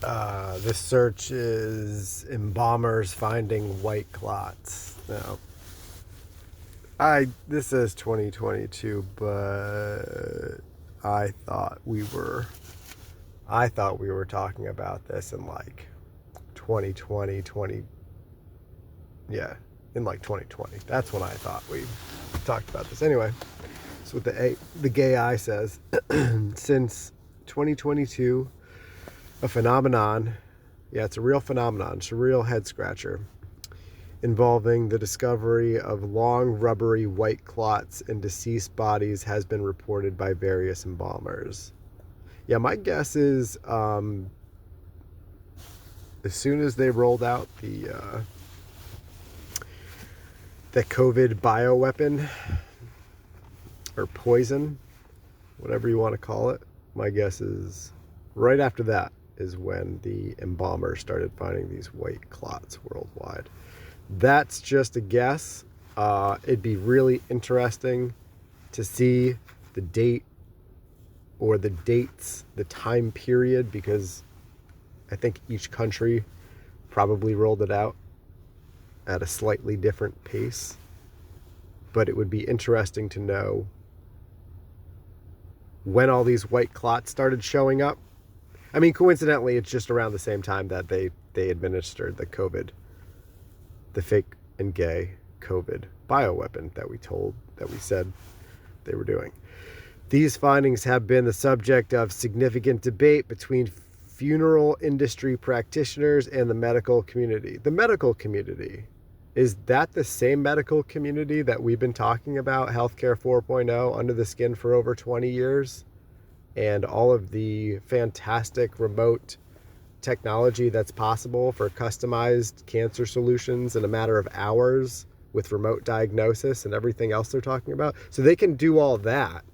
This search is embalmers finding white clots. Now, this is 2022, but I thought we were talking about this in like 2020, in like 2020. That's when I thought we talked about this. Anyway, that's what the gay eye says. Since 2022, a phenomenon, it's a real phenomenon, it's a real head scratcher, involving the discovery of long, rubbery white clots in deceased bodies has been reported by various embalmers. Yeah, my guess is as soon as they rolled out the COVID bioweapon or poison, whatever you want to call it, my guess is right after that is when the embalmers started finding these white clots worldwide. That's just a guess. It'd be really interesting to see the date or the dates, the time period, because I think each country probably rolled it out at a slightly different pace. But it would be interesting to know when all these white clots started showing up. I mean, coincidentally, it's just around the same time that they administered the fake and gay COVID bioweapon that we said they were doing. These findings have been the subject of significant debate between funeral industry practitioners and the medical community. The medical community, is that the same medical community that we've been talking about, Healthcare 4.0, under the skin for over 20 years? And all of the fantastic remote technology that's possible for customized cancer solutions in a matter of hours with remote diagnosis and everything else they're talking about. So they can do all that.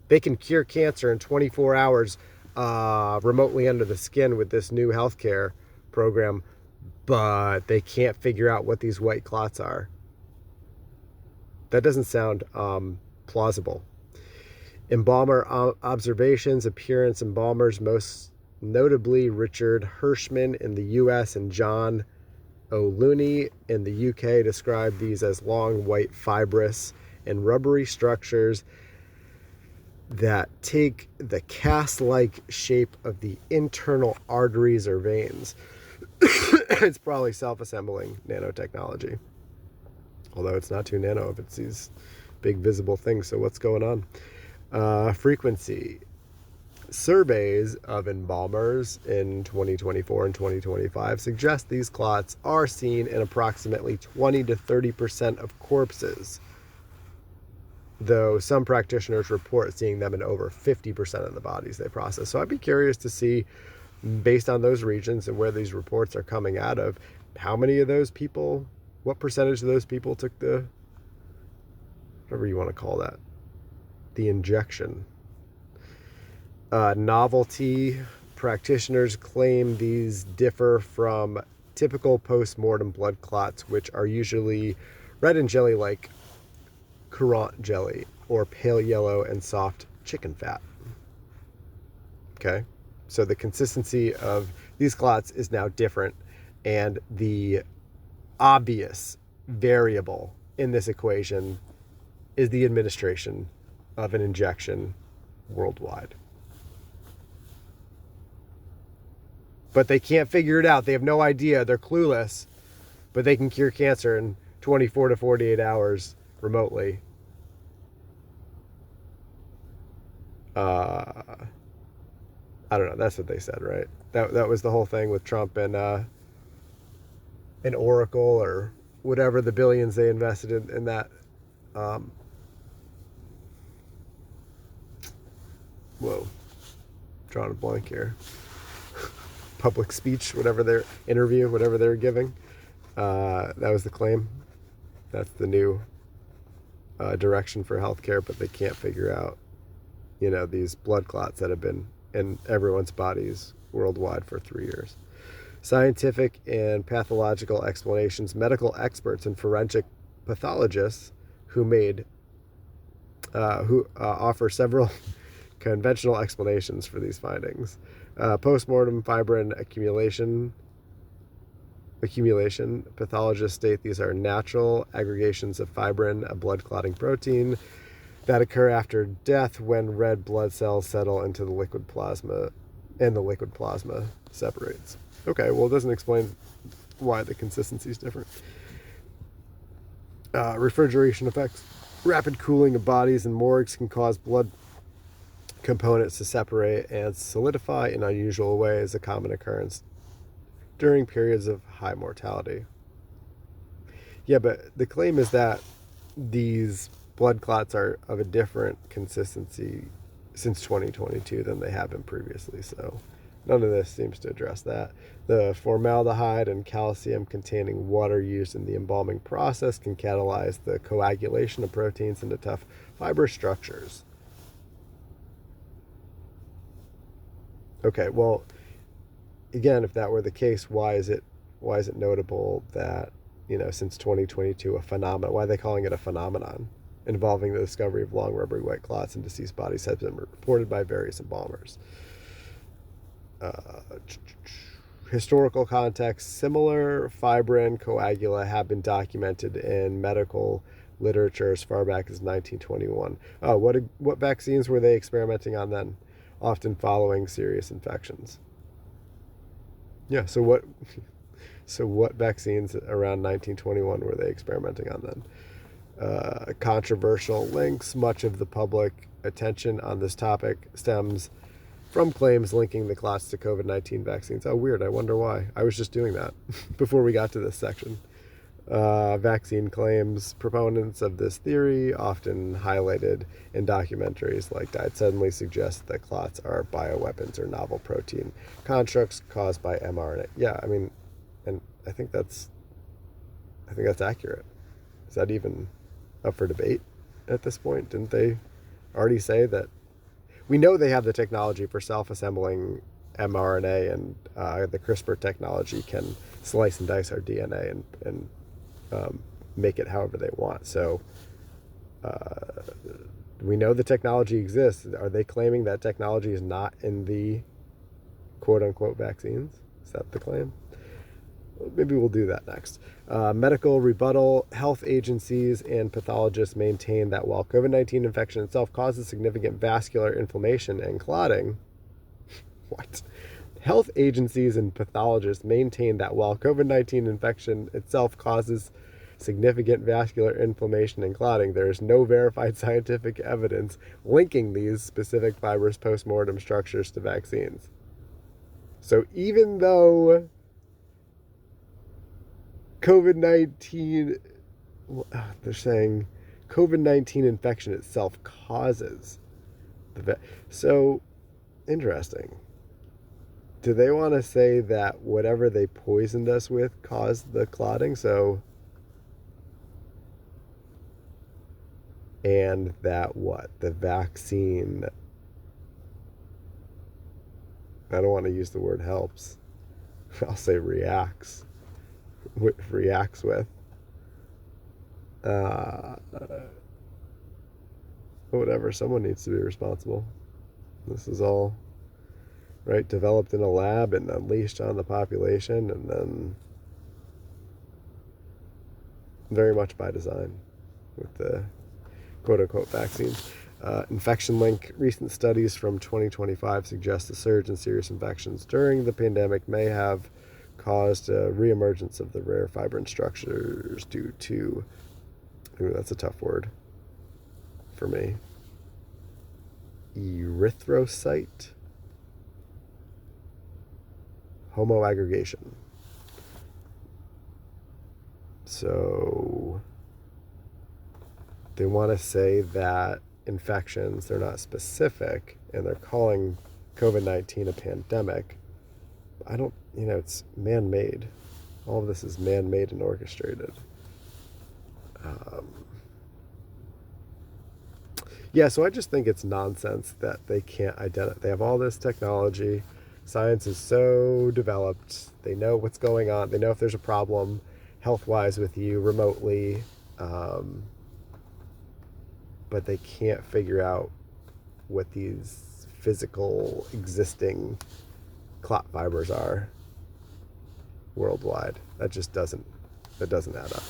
They can cure cancer in 24 hours remotely under the skin with this new healthcare program, but they can't figure out what these white clots are. That doesn't sound plausible. Embalmer observations, appearance embalmers, most notably Richard Hirschman in the US and John O'Looney in the UK, describe these as long, white, fibrous, and rubbery structures that take the cast-like shape of the internal arteries or veins. It's probably self-assembling nanotechnology. Although it's not too nano if it's these big visible things. So what's going on? Frequency. Surveys of embalmers in 2024 and 2025 suggest these clots are seen in approximately 20 to 30% of corpses, though some practitioners report seeing them in over 50% of the bodies they process. So I'd be curious to see, based on those regions and where these reports are coming out of, how many of those people, what percentage of those people took the, whatever you want to call that, the injection. Novelty. Practitioners claim these differ from typical post-mortem blood clots, which are usually red and jelly-like currant jelly or pale yellow and soft chicken fat. Okay, so the consistency of these clots is now different, and the obvious variable in this equation is the administration of an injection worldwide. But they can't figure it out. They have no idea. They're clueless. But they can cure cancer in 24 to 48 hours remotely. I don't know. That's what they said, right? That was the whole thing with Trump and Oracle or whatever, the billions they invested in that. Whoa. Drawing a blank here. Public speech, whatever their interview, whatever they're giving. That was the claim. That's the new direction for healthcare, but they can't figure out, these blood clots that have been in everyone's bodies worldwide for 3 years. Scientific and pathological explanations. Medical experts and forensic pathologists who offer several conventional explanations for these findings. Postmortem fibrin accumulation. Pathologists state these are natural aggregations of fibrin, a blood clotting protein, that occur after death when red blood cells settle into the liquid plasma and the liquid plasma separates. Okay, well, it doesn't explain why the consistency is different. Refrigeration effects. Rapid cooling of bodies in morgues can cause blood components to separate and solidify in unusual ways, a common occurrence during periods of high mortality. Yeah, but the claim is that these blood clots are of a different consistency since 2022 than they have been previously, so none of this seems to address that. The formaldehyde and calcium containing water used in the embalming process can catalyze the coagulation of proteins into tough fiber structures. Okay, well, again, if that were the case, why is it notable that, since 2022, a phenomenon, why are they calling it a phenomenon involving the discovery of long rubbery white clots in deceased bodies has been reported by various embalmers? Historical context. Similar fibrin coagula have been documented in medical literature as far back as 1921. Oh, what vaccines were they experimenting on then? Often following serious infections. Yeah, so what vaccines around 1921 were they experimenting on then? Controversial links. Much of the public attention on this topic stems from claims linking the clots to COVID-19 vaccines. Oh, weird. I wonder why. I was just doing that before we got to this section. Vaccine claims. Proponents of this theory, often highlighted in documentaries like Died Suddenly, suggest that clots are bioweapons or novel protein constructs caused by mRNA. Yeah, I mean, and I think that's accurate. Is that even up for debate at this point? Didn't they already say that? We know they have the technology for self-assembling mRNA, and the CRISPR technology can slice and dice our DNA and make it however they want. So we know the technology exists. Are they claiming that technology is not in the quote-unquote vaccines? Is that the claim? Maybe we'll do that next. Medical rebuttal. Health agencies and pathologists maintain that while COVID-19 infection itself causes significant vascular inflammation and clotting, what? Health agencies and pathologists maintain that while COVID-19 infection itself causes significant vascular inflammation and clotting, there is no verified scientific evidence linking these specific fibrous postmortem structures to vaccines. So even though COVID-19, they're saying COVID-19 infection itself causes so interesting. Do they want to say that whatever they poisoned us with caused the clotting? And that what? The vaccine, I don't want to use the word helps. I'll say reacts with. Whatever, someone needs to be responsible. This is all, right, developed in a lab and unleashed on the population, and then very much by design with the quote-unquote vaccines. Infection link. Recent studies from 2025 suggest a surge in serious infections during the pandemic may have caused a reemergence of the rare fibrin structures due to, that's a tough word for me, erythrocyte homoaggregation. So they want to say that infections, they're not specific, and they're calling COVID-19 a pandemic. I don't, it's man-made. All of this is man-made and orchestrated. Yeah, so I just think it's nonsense that they can't identify. They have all this technology. Science is so developed. They know what's going on. They know if there's a problem health-wise with you remotely. But they can't figure out what these physical existing clot fibers are worldwide. That doesn't add up.